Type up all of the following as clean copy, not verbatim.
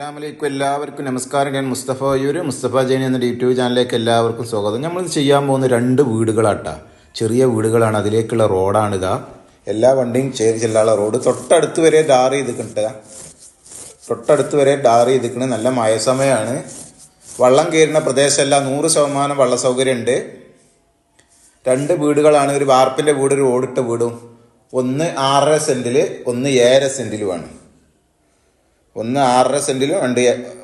അസ്സലാമലൈക്കും. എല്ലാവർക്കും നമസ്കാരം. ഞാൻ മുസ്തഫ ജൈൻ എന്ന യൂട്യൂബ് ചാനലിലേക്ക് എല്ലാവർക്കും സ്വാഗതം. നമ്മൾ ചെയ്യാൻ പോകുന്ന രണ്ട് വീടുകളാട്ടാ, ചെറിയ വീടുകളാണ്. അതിലേക്കുള്ള റോഡാണിതാ. എല്ലാ വണ്ടിയും ചെല്ലാനുള്ള റോഡ്. തൊട്ടടുത്ത് വരെ ടാർ ചെയ്തിക്കണ നല്ല മഴ സമയമാണ്. വള്ളം കയറുന്ന പ്രദേശമല്ല, 100% വള്ള സൗകര്യം ഉണ്ട്. രണ്ട് വീടുകളാണ്. ഒരു വാർപ്പിൻ്റെ വീട്, ഒരു ഓടിട്ട വീടും. ഒന്ന് 6.5 സെൻറ്റിൽ, ഒന്ന് 7 സെൻറ്റിലുമാണ്. ഒന്ന് 6.5 സെൻറ്റിലും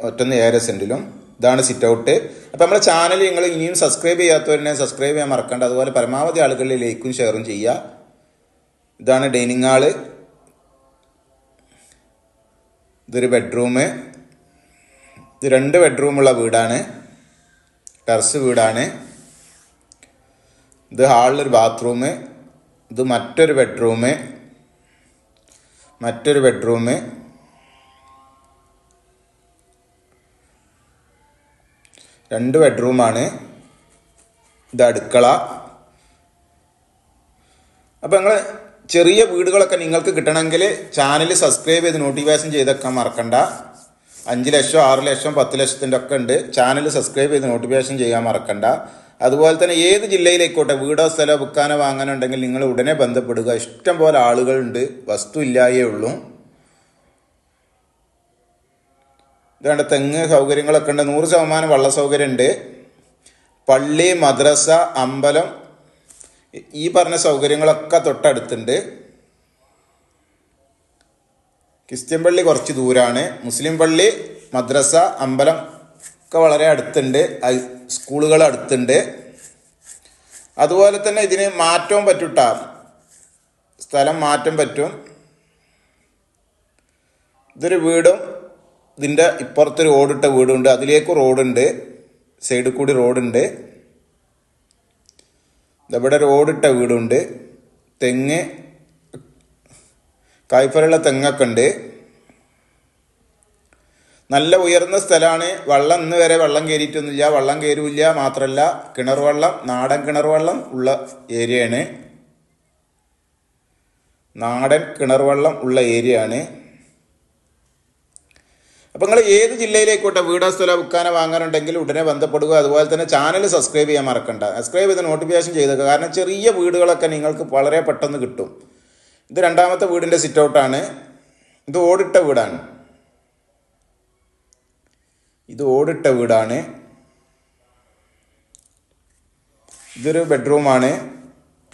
മറ്റൊന്ന് 7 സെൻറ്റിലും. ഇതാണ് സിറ്റ് ഔട്ട്. അപ്പം നമ്മുടെ ചാനൽ നിങ്ങൾ ഇനിയും സബ്സ്ക്രൈബ് ചെയ്യാത്തവരെ സബ്സ്ക്രൈബ് ചെയ്യാൻ മറക്കണ്ട. അതുപോലെ പരമാവധി ആളുകളിൽ ലൈക്കും ഷെയറും ചെയ്യുക. ഇതാണ് ഡൈനിങ് ഹാള്. ഇതൊരു ബെഡ്റൂം. ഇത് 2 ബെഡ്റൂമുള്ള വീടാണ്, ടെറസ് വീടാണ്. ഇത് ഹാളിലൊരു ബാത്റൂം. ഇത് മറ്റൊരു ബെഡ്റൂം. 2 ബെഡ്റൂമാണ്. ഇത് അടുക്കള. അപ്പം നിങ്ങൾ ചെറിയ വീടുകളൊക്കെ നിങ്ങൾക്ക് കിട്ടണമെങ്കിൽ ചാനൽ സബ്സ്ക്രൈബ് ചെയ്ത് നോട്ടിഫിക്കേഷൻ ചെയ്തൊക്കെ മറക്കണ്ട. 5 ലക്ഷം 6 ലക്ഷം 10 ലക്ഷത്തിൻ്റെ ഒക്കെ ഉണ്ട്. ചാനൽ സബ്സ്ക്രൈബ് ചെയ്ത് നോട്ടിഫിക്കേഷൻ ചെയ്യാൻ മറക്കണ്ട. അതുപോലെ തന്നെ ഏത് ജില്ലയിലേക്കോട്ടെ വീടോ സ്ഥലമോ വിൽക്കാനോ വാങ്ങാനുണ്ടെങ്കിൽ നിങ്ങൾ ഉടനെ ബന്ധപ്പെടുക. ഇഷ്ടം പോലെ ആളുകളുണ്ട്, വസ്തു ഇല്ലായേ ഉള്ളൂ. ഇതാണ്ട് തെങ്ങ് സൗകര്യങ്ങളൊക്കെ ഉണ്ട്. 100% വള്ള സൗകര്യം ഉണ്ട്. പള്ളി, മദ്രസ, അമ്പലം, ഈ പറഞ്ഞ സൗകര്യങ്ങളൊക്കെ തൊട്ടടുത്തുണ്ട്. ക്രിസ്ത്യൻ പള്ളി കുറച്ച് ദൂരാണ്. മുസ്ലിം പള്ളി, മദ്രസ, അമ്പലം ഒക്കെ വളരെ അടുത്തുണ്ട്. സ്കൂളുകൾ അടുത്തുണ്ട്. അതുപോലെ തന്നെ ഇതിന് മാറ്റവും പറ്റൂട്ടാ, സ്ഥലം മാറ്റം പറ്റും. ഇതൊരു വീടും ഇതിൻ്റെ ഇപ്പുറത്തൊരു ഓടിട്ട വീടുണ്ട്. അതിലേക്ക് റോഡുണ്ട്, സൈഡിൽ കൂടി റോഡുണ്ട്. ഇവിടെ ഒരു ഓടിട്ട വീടുണ്ട്. തെങ്ങ്, കായ്ഫലുള്ള തെങ്ങൊക്കെ ഉണ്ട്. നല്ല ഉയർന്ന സ്ഥലമാണ്. വെള്ളം ഇന്ന് വരെ വെള്ളം കയറിയിട്ടൊന്നുമില്ല, വെള്ളം കയറില്ല. മാത്രമല്ല കിണർ വെള്ളം, നാടൻ കിണർ വെള്ളം ഉള്ള ഏരിയയാണ്. അപ്പം നിങ്ങൾ ഏത് ജില്ലയിലേക്കോട്ടെ വീടോ സ്ഥലം വിൽക്കാനോ വാങ്ങാനുണ്ടെങ്കിൽ ഉടനെ ബന്ധപ്പെടുക. അതുപോലെ തന്നെ ചാനൽ സബ്സ്ക്രൈബ് ചെയ്യാൻ മറക്കണ്ട. സബ്സ്ക്രൈബ് ചെയ്ത് നോട്ടിഫിക്കേഷൻ ചെയ്തേക്കുക. കാരണം ചെറിയ വീടുകളൊക്കെ നിങ്ങൾക്ക് വളരെ പെട്ടെന്ന് കിട്ടും. ഇത് 2ാമത്തെ വീടിൻ്റെ സിറ്റ് ഔട്ടാണ്. ഇത് ഓടിട്ട വീടാണ്. ഇതൊരു ബെഡ്റൂമാണ്.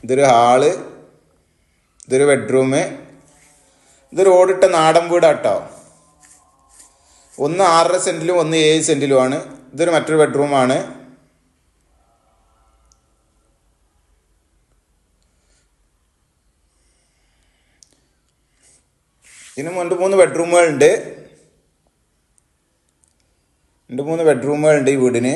ഇതൊരു ഹാള്. ഇതൊരു ബെഡ്റൂം. ഇതൊരു ഓടിട്ട നാടൻ വീടാട്ടോ. ഒന്ന് 6.5 സെൻറ്റിലും ഒന്ന് 7 സെൻറ്റിലുമാണ്. ഇതൊരു മറ്റൊരു ബെഡ്റൂമാണ്. ഇതിന് 3 ബെഡ്റൂമുകളുണ്ട്. 3 ബെഡ്റൂമുകളുണ്ട് ഈ വീടിന്.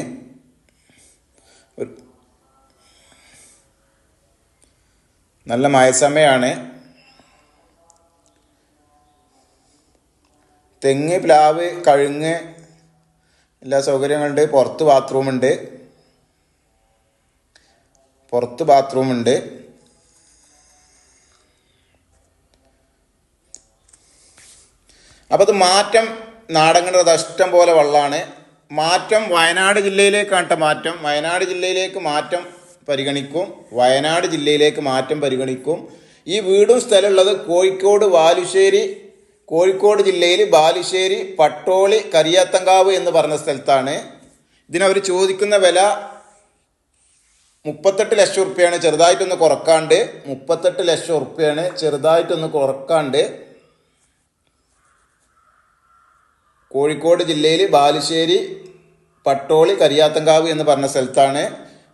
നല്ല മഴ സമയമാണ്. തെങ്ങ്, പ്ലാവ്, കഴുങ്ങ് എല്ലാ സൗകര്യങ്ങളുണ്ട്. പുറത്ത് ബാത്റൂമുണ്ട്. അപ്പോൾ അത് മാറ്റം നാടൻ കിണർ ഇഷ്ടം പോലെ വെള്ളമാണ്. മാറ്റം വയനാട് ജില്ലയിലേക്കാണ് മാറ്റം. വയനാട് ജില്ലയിലേക്ക് മാറ്റം പരിഗണിക്കും. ഈ വീടും സ്ഥലമുള്ളത് കോഴിക്കോട് ജില്ലയിൽ ബാലുശ്ശേരി, പട്ടോളി, കരിയാത്തങ്കാവ് എന്ന് പറഞ്ഞ സ്ഥലത്താണ്. ഇതിനവർ ചോദിക്കുന്ന വില 38 ലക്ഷം ഉറുപ്പ്യാണ്. ചെറുതായിട്ടൊന്ന് കുറക്കാണ്ട് 38 ലക്ഷം ഉറുപ്പ്യാണ്. കോഴിക്കോട് ജില്ലയിൽ ബാലുശ്ശേരി, പട്ടോളി, കരിയാത്തങ്കാവ് എന്ന് പറഞ്ഞ സ്ഥലത്താണ്.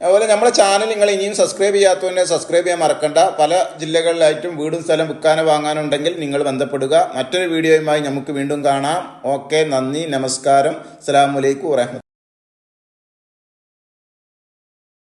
അതുപോലെ നമ്മുടെ ചാനൽ നിങ്ങൾ ഇനിയും സബ്സ്ക്രൈബ് ചെയ്യാത്തവരെ സബ്സ്ക്രൈബ് ചെയ്യാൻ മറക്കണ്ട. പല ജില്ലകളിലായിട്ടും വീടും സ്ഥലം വിൽക്കാനോ വാങ്ങാനുണ്ടെങ്കിൽ നിങ്ങൾ ബന്ധപ്പെടുക. മറ്റൊരു വീഡിയോയുമായി നമുക്ക് വീണ്ടും കാണാം. ഓക്കെ, നന്ദി, നമസ്കാരം. അസ്സലാമു അലൈക്കും വറഹ്മത്തുള്ളാഹി.